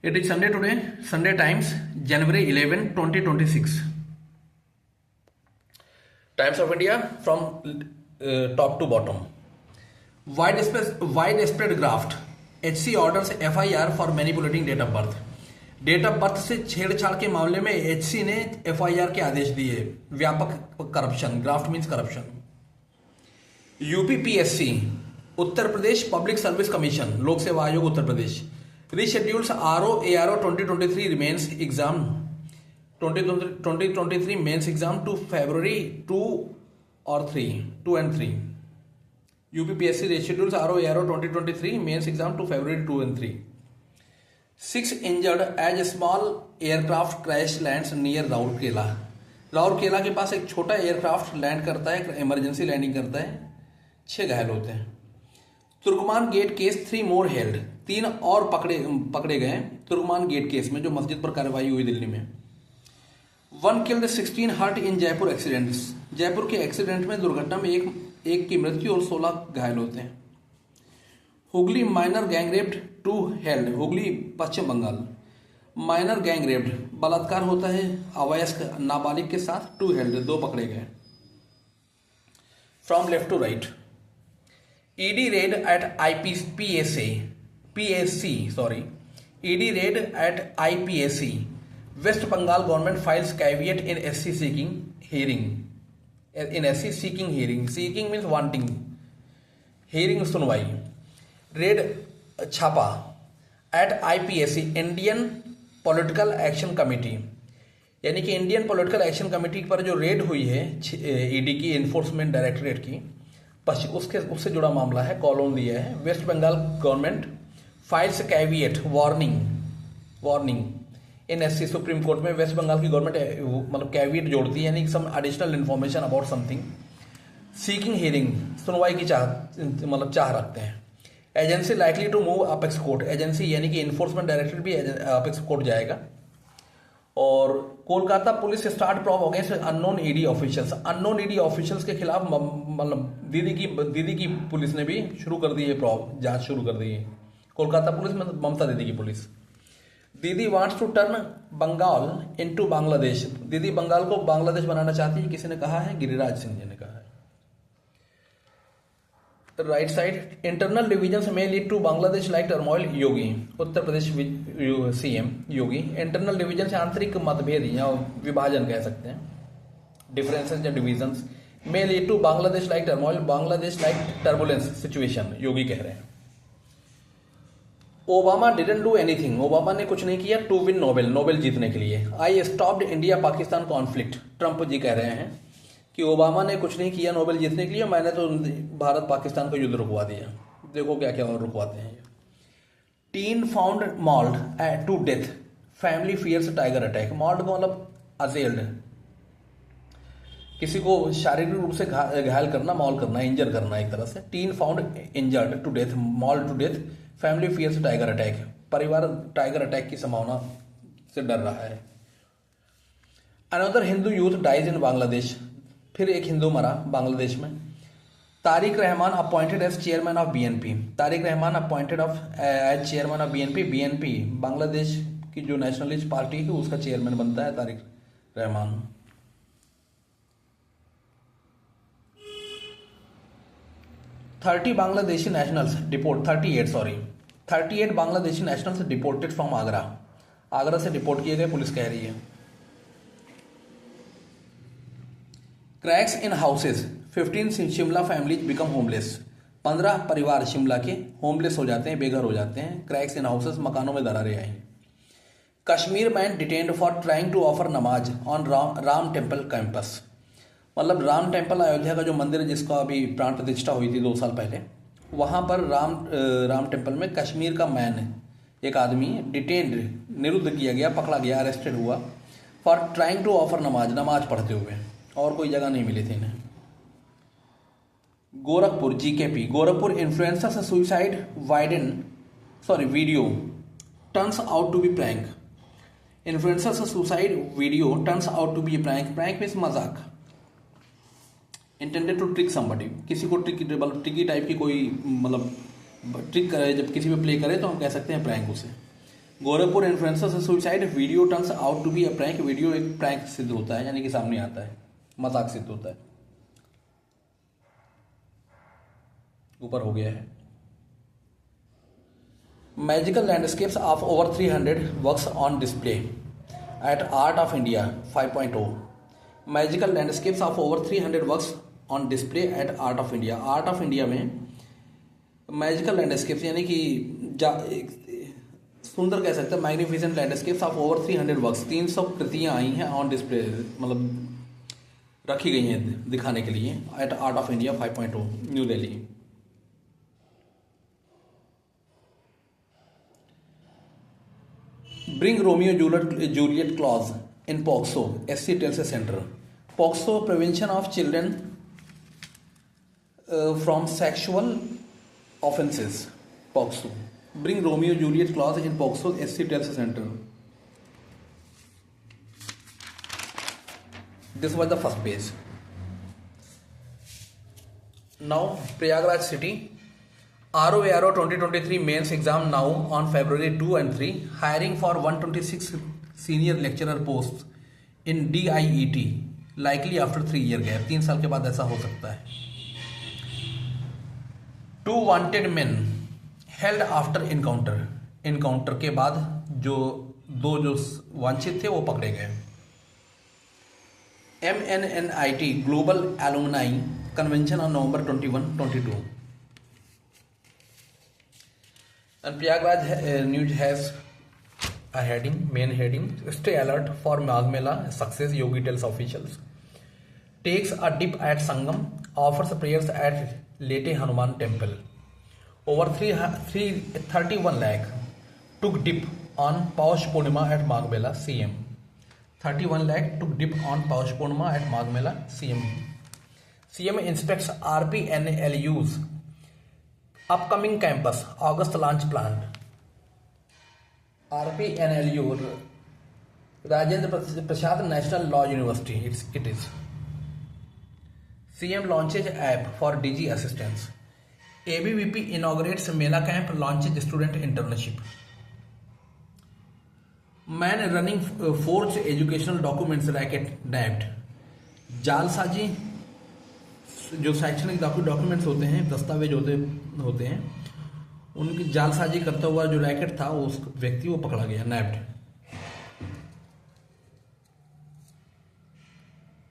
It is Sunday today, Sunday Times, January 11, 2026. Times of India from top to bottom. Widespread graft. HC orders FIR for manipulating date of birth. Date of birth से छेड़छाड़ के मामले में HC ने FIR के आदेश दिए। व्यापक corruption, graft means corruption. UPPSC, Uttar Pradesh public service commission, लोक सेवा आयोग Uttar Pradesh, reschedules RO ARO 2023 remains exam 2023 mains exam to February 2 और 3 UPPSC reschedules RO ARO 2023 mains exam to February 2 and 3। 6 injured as a small aircraft crash lands near Rourkela. Rourkela के पास एक छोटा aircraft land करता है, emergency landing करता है, 6 घायल होते हैं। Turkman Gate case 3 more held, 3 और पकड़े गए तुर्कमान गेट केस में, जो मस्जिद पर कार्रवाई हुई दिल्ली में। 1 killed 16 hurt in Jaipur accidents. Jaipur के एक्सीडेंट में, दुर्घटना में एक की मृत्यु और 16 घायल होते हैं। Hooghly minor gangraped 2 held. Hooghly Paschim Bengal. Minor gangraped, बलात्कार होता है अवयस्क नाबालिग के साथ, 2 हेल्ड, 2 पकड़े गए। From left to right. ED raid at ED raid at IPSC. West Bengal government files caveat in SC seeking hearing. Seeking means wanting, hearing सुनवाई। रेड छापा at IPSC, Indian political action committee, यानी कि इंडियन पॉलिटिकल एक्शन कमेटी पर जो red हुई है ED की, enforcement directorate की, उससे जुड़ा मामला है, कॉलोन दिया है। West Bengal government files caveat warning in SC. Supreme Court में वेस्ट बंगाल की गवर्नमेंट मतलब कैविएट जोड़ती है, यानी some additional information about something. Seeking hearing, सुनवाई की चाह रखते हैं। Agency likely to move apex court, agency यानी कि इन्फोर्समेंट डायरेक्टरेट भी अपेक्स कोर्ट जाएगा। और Kolkata police start probe against unknown ED officials. Unknown ED officials के खिलाफ मतलब दीदी की पुलिस ने भी शुरू कर दी है प्रॉब, जांच शुरू कर दी है। कोलकाता पुलिस में ममता दीदी की पुलिस। Didi wants to turn Bengal into Bangladesh. Didi Bengal को बांग्लादेश बनाना चाहती है, किसी ने कहा है? गिरिराज सिंह जी ने कहा है। राइट साइड, इंटरनल डिविजन्स में lead to Bangladesh like turmoil. Yogi, Uttar Pradesh CM Yogi. Internal division, आंतरिक मतभेद या विभाजन कह सकते हैं, डिफरेंसेस या डिविजन्स, में lead to Bangladesh like turmoil, Bangladesh like turbulence situation, Yogi कह रहे हैं। Obama didn't do anything, Obama ने कुछ नहीं किया टू विन नोबेल जीतने के लिए। I stopped India Pakistan conflict, Trump ji कह रहे हैं कि ओबामा ने कुछ नहीं किया नोबेल जीतने के लिए, मैंने तो भारत पाकिस्तान का युद्ध रुकवा दिया। देखो क्या क्या और रुकवाते हैं। Teen found mauled to death, family fears tiger attack. Mauled को मतलब असेल्ड, किसी को शारीरिक रूप से घायल करना, मॉल करना, इंजर करना एक तरह से। Teen found injured to death, mauled to death, family fears tiger attack, परिवार टाइगर अटैक की संभावना से डर रहा है। Another Hindu youth dies in Bangladesh, फिर एक हिंदू मरा बांग्लादेश में। Tarique Rahman appointed as chairman of BNP. Tarique Rahman appointed as chairman of BNP. BNP Bangladesh की जो नेशनलिस्ट पार्टी है, उसका चेयरमैन बनता है Tarique Rahman. Bangladeshi nationals deport 38 Bangladeshi nationals deported from Agra से डिपोर्ट किए गए, पुलिस कह रही है। क्रैक्स इन houses, 15 Shimla families become homeless. 15 परिवार शिमला के होमलेस हो जाते हैं, बेघर हो जाते हैं। क्रैक्स इन हाउसेज, मकानों में दरारें आई। Kashmir man detained for trying to offer namaz on Ram temple campus. मतलब राम टेम्पल, अयोध्या का जो मंदिर है जिसका अभी प्राण प्रतिष्ठा हुई थी 2 साल पहले, वहां पर राम टेम्पल में कश्मीर का मैन, एक आदमी डिटेन्ड, निरुद्ध किया गया, पकड़ा गया, अरेस्टेड हुआ फॉर ट्राइंग टू ऑफर नमाज पढ़ते हुए, और कोई जगह नहीं मिली थी इन्हें। Gorakhpur GKP, Gorakhpur influencer suicide video turns out to be prank. Influencer suicide video turns out to be prank. Prank means मजाक, इंटेंडेड टू ट्रिक समबडी, किसी को ट्रिकी टाइप की कोई मतलब ट्रिक करे, जब किसी पे प्ले करे तो हम कह सकते हैं प्रैंक उसे। गोरखपुर इन्फ्लुएंसर से suicide, video turns out to be a prank, video एक प्रैंक सिद्ध होता है, यानी कि सामने आता है, मजाक सिद्ध होता है। ऊपर हो गया है। Magical landscapes of over 300 works on display at art of India 5.0। Magical landscapes of over 300 works on display at art of India. Art of India में मैजिकल लैंडस्केप्स यानी कि सुंदर कह सकते हैं, magnificent landscapes of over 300 works, 300 कृतियां आई हैं on display, मतलब रखी गई हैं दिखाने के लिए at art of India 5.0 new Delhi. Bring Romeo Juliet clause in POCSO, SC tales A centre. POCSO prevention of children from sexual offences, POCSO. Bring Romeo Juliet clause in POCSO, SC tells a center. This was the first page. Now Prayagraj city, ROARO 2023 mains exam now on February 2 and 3. Hiring for 126 senior lecturer posts in DIET likely after 3-year gap. 3 साल के बाद ऐसा हो सकता है। 2 wanted men held after encounter के बाद जो वांछित थे वो पकड़े गए। MNNIT global alumni convention on November 21, 22। And Prayagraj news has a main heading, stay alert for Magh Mela success, Yogi tells officials. Takes a dip at Sangam, offers prayers at Lete Hanuman temple. Over 31 lakh took dip on Paush Purnima at Magh Mela, CM. 31 lakh took dip on Paush Purnima at Magh Mela, CM. CM inspects RPNLU's upcoming campus, August launch planned. RPNLU, Rajendra Prasad National Law University, it is. CM launches app for DG assistance. ABVP inaugurates Mela camp, launches student internship. Man running forged educational documents racket nabbed. जालसाजी जो शैक्षणिक documents होते हैं, दस्तावेज होते हैं, उनकी जालसाजी करता हुआ जो रैकेट था उस व्यक्ति वो पकड़ा गया, नैब्ड।